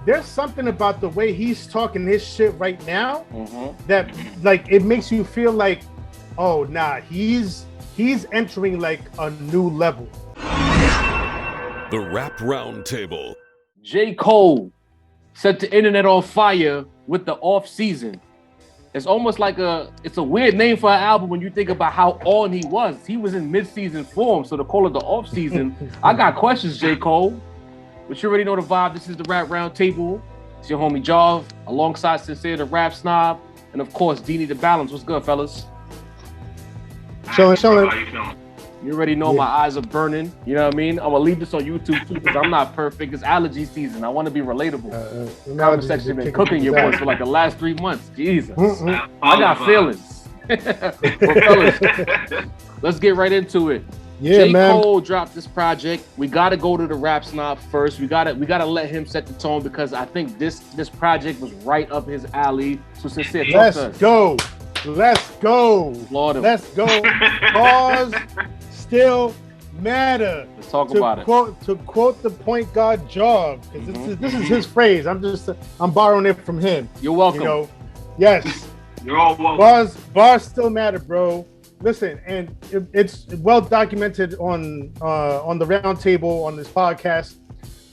there's something about the way he's talking his shit right now that like it makes you feel like, oh nah, he's entering like a new level. The Rap Roundtable. J. Cole set the internet on fire with the off season. It's almost like it's a weird name for an album when you think about how on he was. He was in mid-season form, so to call it the off season, I got questions, J. Cole. But you already know the vibe. This is the Rap Roundtable. It's your homie Jav, alongside Sincere the Rap Snob, and of course, Deanie the Balance. What's good, fellas? Chilling. How you feeling? You already know my eyes are burning. You know what I mean? I'm gonna leave this on YouTube too because I'm not perfect. It's allergy season. I want to be relatable. Comment section been cooking your boys for like the last 3 months. Jesus, I got feelings. But fellas, let's get right into it. Yeah, J. man. Cole dropped this project. We gotta go to the Rap Snob first. We gotta let him set the tone because I think this project was right up his alley. So Sincere, talk to us. Let's go. Applaud him. Let's go. Bars still matter. Let's talk about it. To quote the point guard Jav, because this is his phrase. I'm borrowing it from him. You're welcome. You know, yes. You're all welcome. Bars still matter, bro. Listen, and it's well documented on the roundtable on this podcast.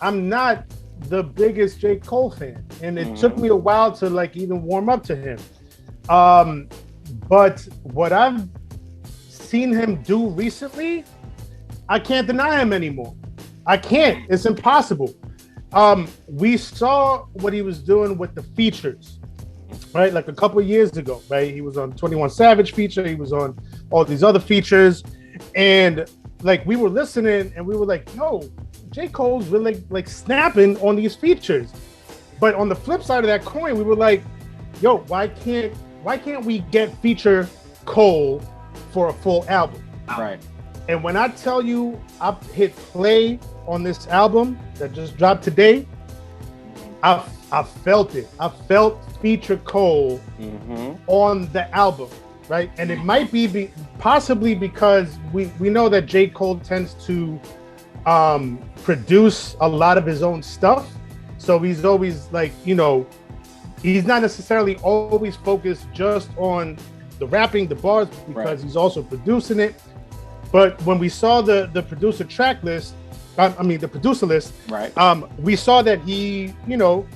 I'm not the biggest J. Cole fan, and it took me a while to like even warm up to him. But what I've seen him do recently, I can't deny him anymore. I can't. It's impossible. We saw what he was doing with the features, right? Like a couple of years ago, right? He was on 21 Savage feature. He was on all these other features. And like we were listening and we were like, yo, J. Cole's really like snapping on these features. But on the flip side of that coin, we were like, yo, why can't we get feature Cole for a full album? Right. And when I tell you I hit play on this album that just dropped today, I felt it. I felt feature Cole on the album, right? And it might be possibly because we know that J. Cole tends to produce a lot of his own stuff. So he's always like, you know, he's not necessarily always focused just on the rapping, the bars, because he's also producing it. But when we saw the producer track list, the producer list, right? We saw that he, you know,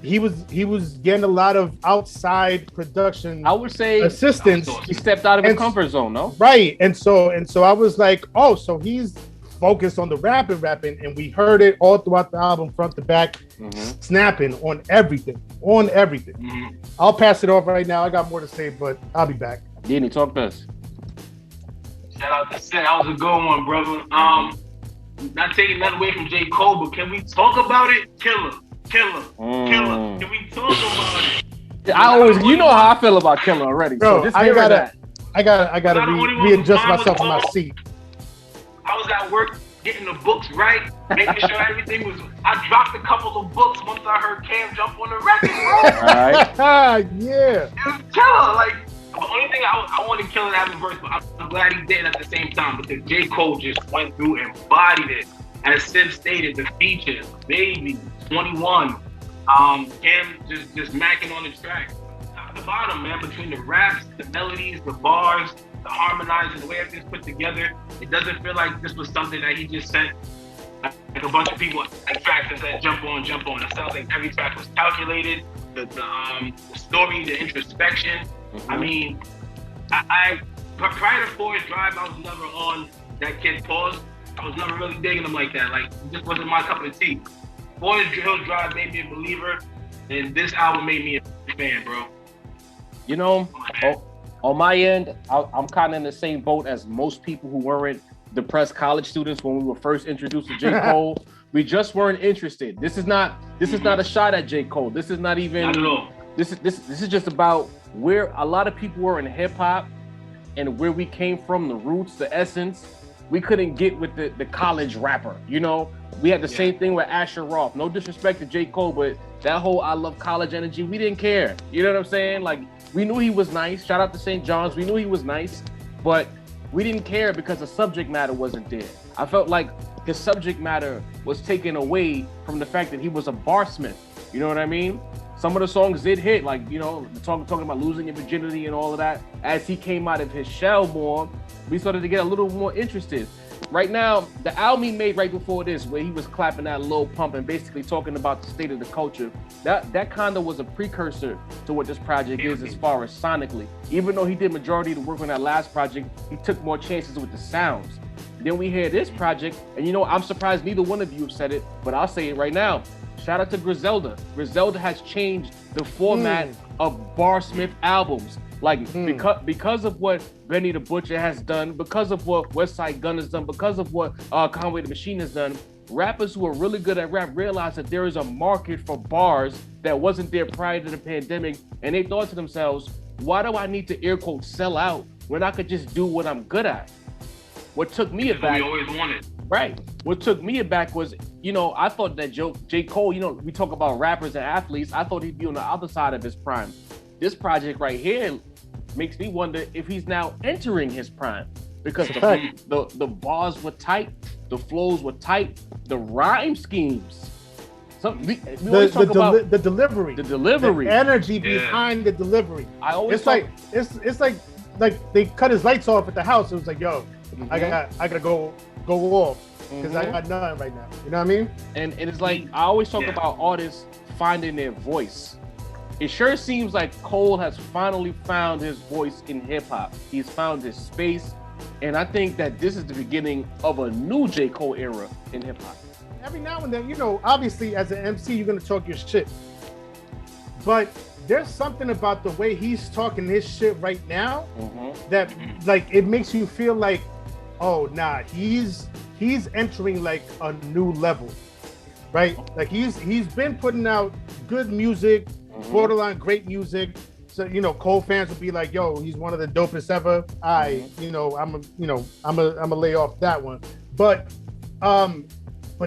he was getting a lot of outside production. I would say assistance. He stepped out of his comfort zone, no? Right, and so I was like, oh, so he's focused on the rapping, and we heard it all throughout the album, front to back, snapping on everything. I'll pass it off right now. I got more to say, but I'll be back. Deanie, talk to us. Shout out to Seth. That was a good one, brother. Not taking that away from J. Cole, but can we talk about it? Killer. Can we talk about it? I always, you know how I feel about Killer already. Bro, so just I gotta readjust Mine myself in my all- seat. I was at work getting the books right, making sure everything was. I dropped a couple of books once I heard Cam jump on the record, bro. All right. Yeah. It was Killer. Like, the only thing I wanted Killer to have a verse, but I'm glad he did at the same time because J. Cole just went through and embodied it. As Sid stated, the features, Baby, 21, Cam just macking on the track. Top to bottom, man, between the raps, the melodies, the bars, the harmonizing, the way everything's put together, it doesn't feel like this was something that he just sent like a bunch of people like tracks and said jump on. It sounds like every track was calculated. The story, the introspection. I mean, I prior to Forest Drive, I was never on that Kid Pause. I was never really digging him like that. Like, it just wasn't my cup of tea. Forest Hill Drive made me a believer, and this album made me a fan, bro. You know, on my end, I'm kind of in the same boat as most people who weren't depressed college students when we were first introduced to J. Cole. We just weren't interested. This is not a shot at J. Cole. This is not even. Not at all. This is just about where a lot of people were in hip hop and where we came from, the roots, the essence. We couldn't get with the college rapper, you know? We had the same thing with Asher Roth. No disrespect to J. Cole, but that whole I love college energy, we didn't care. You know what I'm saying? Like, we knew he was nice. Shout out to St. John's. We knew he was nice, but we didn't care because the subject matter wasn't there. I felt like his subject matter was taken away from the fact that he was a barsmith. You know what I mean? Some of the songs did hit, like, you know, talking about losing your virginity and all of that. As he came out of his shell more, we started to get a little more interested. Right now, the album he made right before this, where he was clapping that Lil Pump and basically talking about the state of the culture, that kind of was a precursor to what this project is as far as sonically. Even though he did majority of the work on that last project, he took more chances with the sounds. Then we hear this project, and you know, I'm surprised neither one of you have said it, but I'll say it right now. Shout out to Griselda. Griselda has changed the format of Barsmith albums. Like, because of what Benny the Butcher has done, because of what Westside Gunn has done, because of what Conway the Machine has done, rappers who are really good at rap realize that there is a market for bars that wasn't there prior to the pandemic, and they thought to themselves, why do I need to air quote sell out when I could just do what I'm good at? What took me aback, we always wanted. Right. What took me aback was, you know, I thought that J. Cole, you know, we talk about rappers and athletes, I thought he'd be on the other side of his prime. This project right here makes me wonder if he's now entering his prime, because the bars were tight, the flows were tight, the rhyme schemes. We always talk about the delivery, the energy behind the delivery. I always it's like they cut his lights off at the house. It was like, yo, I gotta go off because I got nothing right now. You know what I mean? And it's like I always talk about artists finding their voice. It sure seems like Cole has finally found his voice in hip hop. He's found his space, and I think that this is the beginning of a new J. Cole era in hip hop. Every now and then, you know, obviously as an MC, you're gonna talk your shit, but there's something about the way he's talking his shit right now that, like, it makes you feel like, oh, nah, he's entering like a new level, right? Like he's been putting out good music, borderline great music. So, you know, Cole fans will be like, yo, he's one of the dopest ever. I'm a lay off that one. But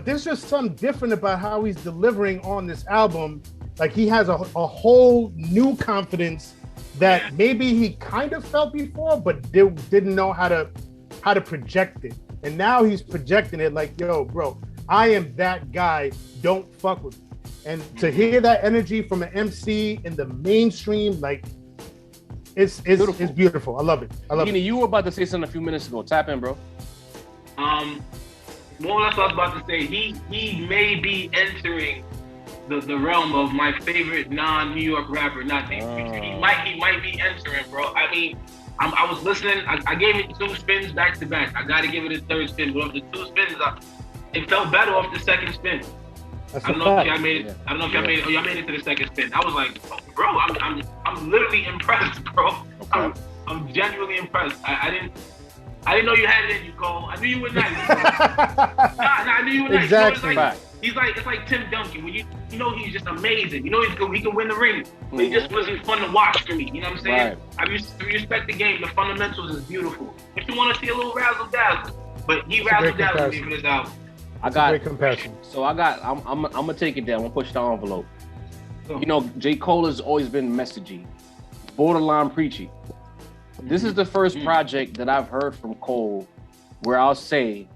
there's just something different about how he's delivering on this album. Like he has a whole new confidence that maybe he kind of felt before, but didn't know how to project it. And now he's projecting it like, yo, bro, I am that guy. Don't fuck with me. And to hear that energy from an MC in the mainstream, like, it's beautiful. I love it. Gina, you were about to say something a few minutes ago. Tap in, bro. Well, that's what I was about to say. He may be entering the realm of my favorite non-New York rapper. He might be entering, bro. I mean, I was listening. I gave it 2 spins back to back. I got to give it a 3rd spin. But after 2 spins, it felt better off the 2nd spin. I don't know if y'all made it. I don't know if y'all made it. Oh, y'all made it to the 2nd spin. I was like, oh, bro, I'm literally impressed, bro. Okay. I'm genuinely impressed. I didn't know you had it in you, Cole. I knew you were nice. I knew you were nice. Exactly. You know, it's like Tim Duncan. When you know he's just amazing. You know he can win the ring. But he just wasn't fun to watch for me. You know what I'm saying? Right. I respect the game. The fundamentals is beautiful. If you want to see a little razzle dazzle, but he razzle dazzled me for this album. Great comparison. So I'm gonna take it down. I'm gonna push the envelope. You know, J. Cole has always been messagey, borderline preachy. This is the first project that I've heard from Cole where I'll say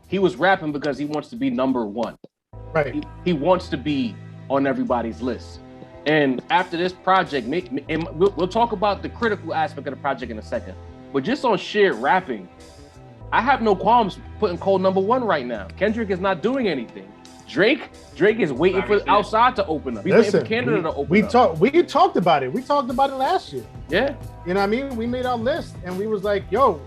he was rapping because he wants to be number one. Right. He wants to be on everybody's list. And after this project, and we'll talk about the critical aspect of the project in a second. But just on sheer rapping, I have no qualms putting Cole number 1 right now. Kendrick is not doing anything. Drake is waiting for outside to open up. He's waiting for Canada to open up. We talked about it. We talked about it last year. Yeah. You know what I mean? We made our list and we was like, yo,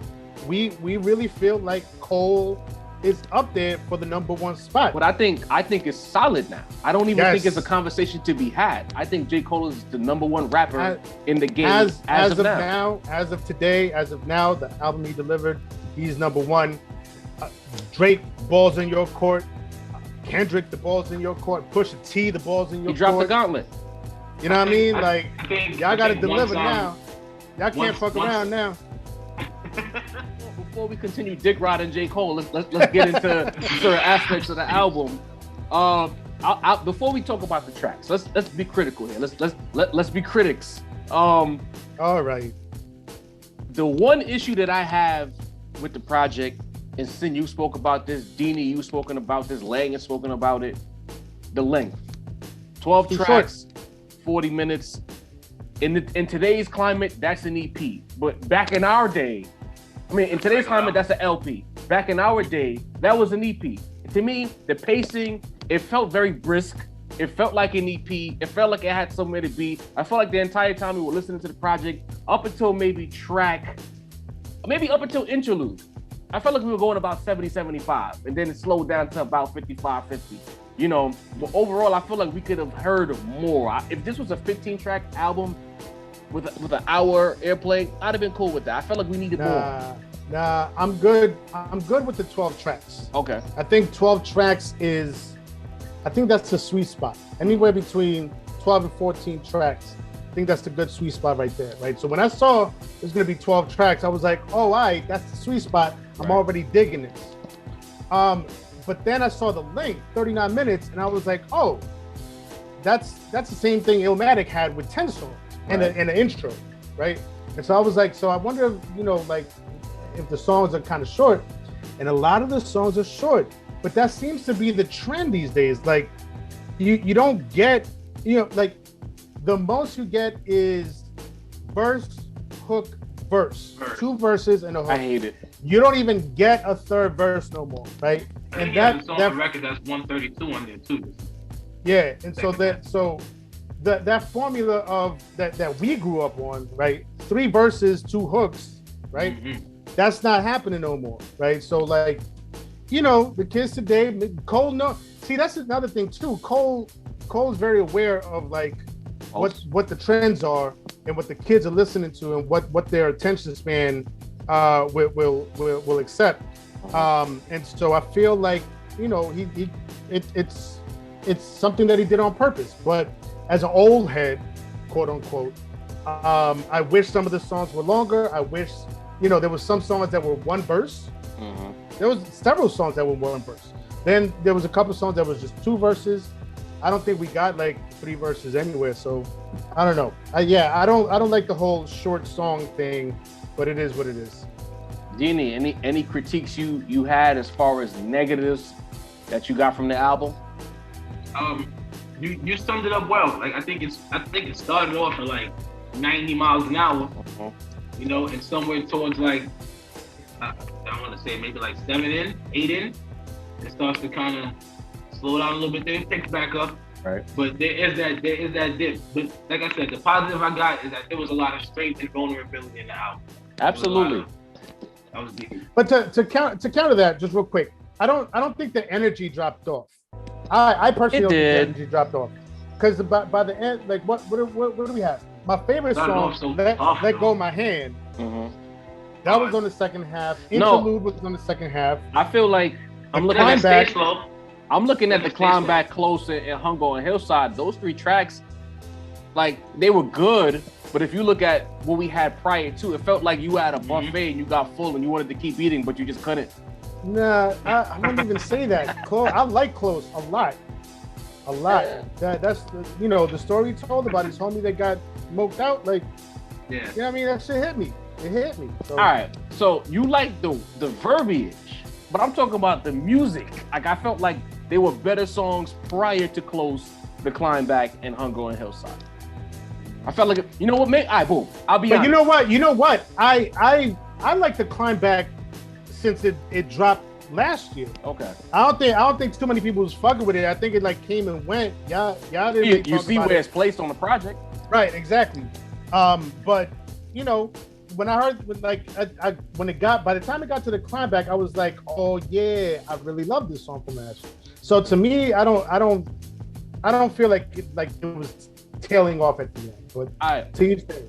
we really feel like Cole is up there for the number 1 spot. But I think it's solid now. I don't even think it's a conversation to be had. I think J. Cole is the number 1 rapper in the game as of now. As of today, as of now, the album he delivered, he's number 1. Drake, balls in your court. Kendrick, the ball's in your court. Pusha T, the ball's in your court. He dropped the gauntlet. You know what I mean? Like, y'all got to deliver now. Y'all can't fuck around now. Before we continue dick riding J. Cole, let's get into certain aspects of the album. Before we talk about the tracks, let's be critical here. Let's be critics. All right. The one issue that I have with the project, and Sin, you spoke about this, Dini, you spoken about this, Lang has spoken about it, the length. 12 Too tracks, 40 minutes. In today's climate, that's an EP. But back in our day, I mean, in today's climate, that's an LP. Back in our day, that was an EP. To me, the pacing, it felt very brisk. It felt like an EP. It felt like it had somewhere to be. I felt like the entire time we were listening to the project, up until maybe up until interlude, I felt like we were going about 70, 75, and then it slowed down to about 55, 50. You know, but overall, I feel like we could have heard more. If this was a 15-track album with an hour airplay, I'd have been cool with that. I felt like we needed more. Nah, I'm good. I'm good with the 12 tracks. Okay. I think 12 tracks I think that's the sweet spot. Anywhere between 12 and 14 tracks, I think that's the good sweet spot right there, right? So when I saw there's gonna be 12 tracks, I was like, oh, all right, that's the sweet spot. I'm already digging this. But then I saw the length, 39 minutes, and I was like, oh, that's the same thing Illmatic had with 10 songs and an intro, right? And so I was like, so I wonder if, if the songs are kind of short, and a lot of the songs are short, but that seems to be the trend these days. Like, you don't get, the most you get is verse, hook, verse. 2 verses and a hook. I hate it. You don't even get a third verse no more, right? And that record that's 132 on there too. Yeah, and so that formula of that we grew up on, right? 3 verses, 2 hooks, right? Mm-hmm. That's not happening no more, right? So the kids today, Cole see, that's another thing too. Cole's very aware of what the trends are and what the kids are listening to and what their attention span will accept. And so I feel like it's something that he did on purpose. But as an old head, quote unquote, I wish some of the songs were longer. I wish there was some songs that were 1 verse. Mm-hmm. There was several songs that were 1 verse. Then there was a couple songs that was just 2 verses. I don't think we got 3 verses anywhere. So I don't know. I don't like the whole short song thing, but it is what it is. Dini, any critiques you had as far as negatives that you got from the album? You summed it up well. I think it started off at 90 miles an hour. Uh-huh. And somewhere towards I want to say maybe 7 in, 8 in, it starts to kind of slow down a little bit. Then it picks back up. Right. But there is that dip. But like I said, the positive I got is that there was a lot of strength and vulnerability in the album. Absolutely. That was deep. But to counter that, just real quick, I don't think the energy dropped off. I personally don't think the energy dropped off. Because by the end, what do we have? My favorite song, Let Go My Hand. Mm-hmm. That was on the second half. Interlude was on the second half. I feel like I'm looking at the Climb Back Close and Hunger on Hillside. Those 3 tracks, they were good. But if you look at what we had prior to, it felt like you had a buffet and you got full and you wanted to keep eating, but you just couldn't. Nah, I wouldn't even say that. Close, I like Close a lot. That's the story he told about his homie that got smoked out. I mean, that shit hit me. It hit me. So. All right, so you like the verbiage, but I'm talking about the music. I felt like they were better songs prior to Close, The Climb Back, and Hunger on Hillside. I felt like, what, man? All right, boom. I'll be honest. You know what? I like The Climb Back since it dropped last year. Okay. I don't think too many people was fucking with it. I think it came and went. Y'all didn't. You see where it's placed on the project. Right. Exactly. But when I heard by the time it got to The Climb Back, I was like, oh yeah, I really love this song from last year. So to me, I don't feel like it was tailing off at the end. But to you say.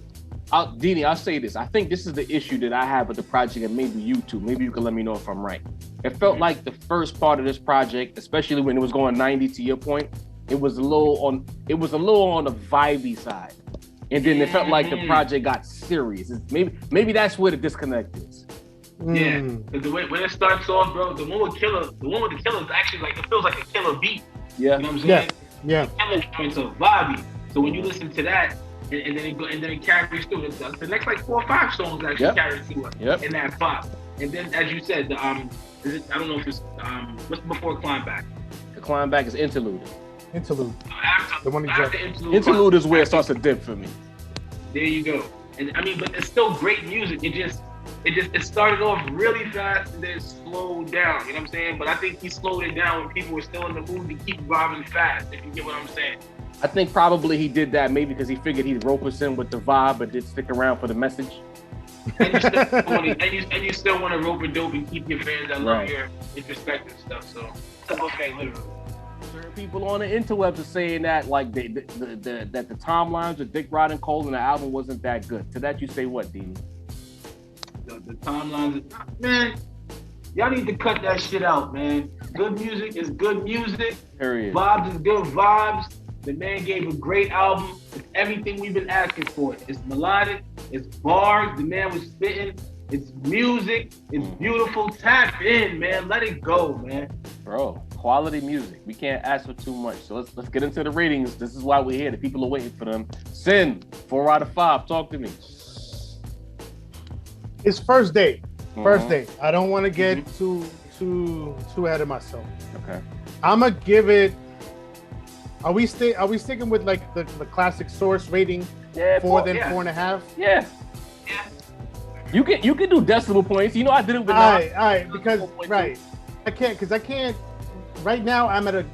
Dini, I'll say this. I think this is the issue that I have with the project, and maybe you too. Maybe you can let me know if I'm right. It felt like the first part of this project, especially when it was going 90, to your point, it was a little on the vibey side. And then it felt like the project got serious. Maybe that's where the disconnect is. Yeah, because the way when it starts off, bro, the one with the killer is actually it feels like a killer beat. Yeah. You know what I'm saying? Yeah. The killer joint's a vibey. So when you listen to that, and then it carries through. The next 4 or 5 songs actually carry through in that pop. And then, as you said, I don't know if it's what's before Climb Back. The Climb Back is Interlude. Interlude. After, The one he after dropped. Interlude is where it starts to dip for me. There you go. And I mean, but it's still great music. It started off really fast and then slowed down. You know what I'm saying? But I think he slowed it down when people were still in the mood to keep vibing fast. If you get what I'm saying. I think probably he did that maybe because he figured he'd rope us in with the vibe, but did stick around for the message. And you still want to rope a dope and keep your fans that love your introspective stuff. So okay, literally. Certain people on the interwebs are saying that like that the timelines with Dick Rod and Cole and the album wasn't that good. To that you say what, Dean? The timelines, man. Y'all need to cut that shit out, man. Good music is good music. Period. Vibes is good vibes. The man gave a great album. It's everything we've been asking for. It's melodic. It's bars. The man was spitting. It's music. It's beautiful. Tap in, man. Let it go, man. Bro, quality music. We can't ask for too much. So let's get into the ratings. This is why we're here. The people are waiting for them. Sin, 4 out of 5. Talk to me. It's first day. First day. I don't want to get too ahead of myself. Okay. I'm gonna give it. Are we sticking with like the classic source rating? Yeah, 4.5. Yeah. You can do decimal points. You know I did it with all right, because I can't. Right now I'm at a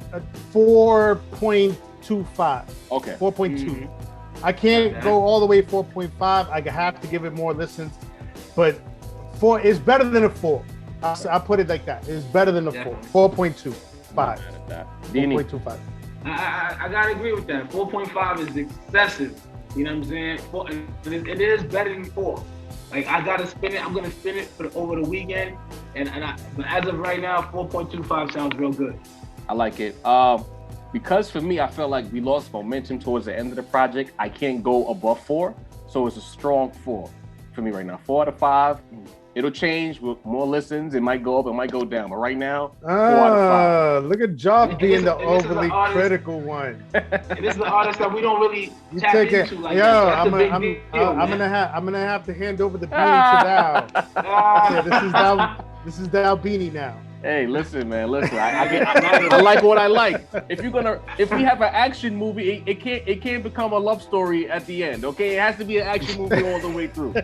4.25. Okay. 4.2. I can't go all the way 4.5. I have to give it more listens, but 4 is better than a 4. I put it like that. It's better than a 4. 4.25. 4.25. I gotta agree with that. 4.5 is excessive. You know what I'm saying? It is better than 4. Like I gotta spin it. I'm gonna spin it over the weekend, but as of right now, 4.25 sounds real good. I like it. Because for me, I felt like we lost momentum towards the end of the project. I can't go above 4, so it's a strong 4 for me right now. 4 out of 5. It'll change with more listens. It might go up, it might go down. But right now, 4 out of 5. Look at Job being the overly critical one. And this is an artist that we don't really tap into like that. I'm gonna have to hand over the beanie to Val. This is Val Beanie now. Hey, listen, man. Listen, I like what I like. If we have an action movie, it can't become a love story at the end. Okay, it has to be an action movie all the way through.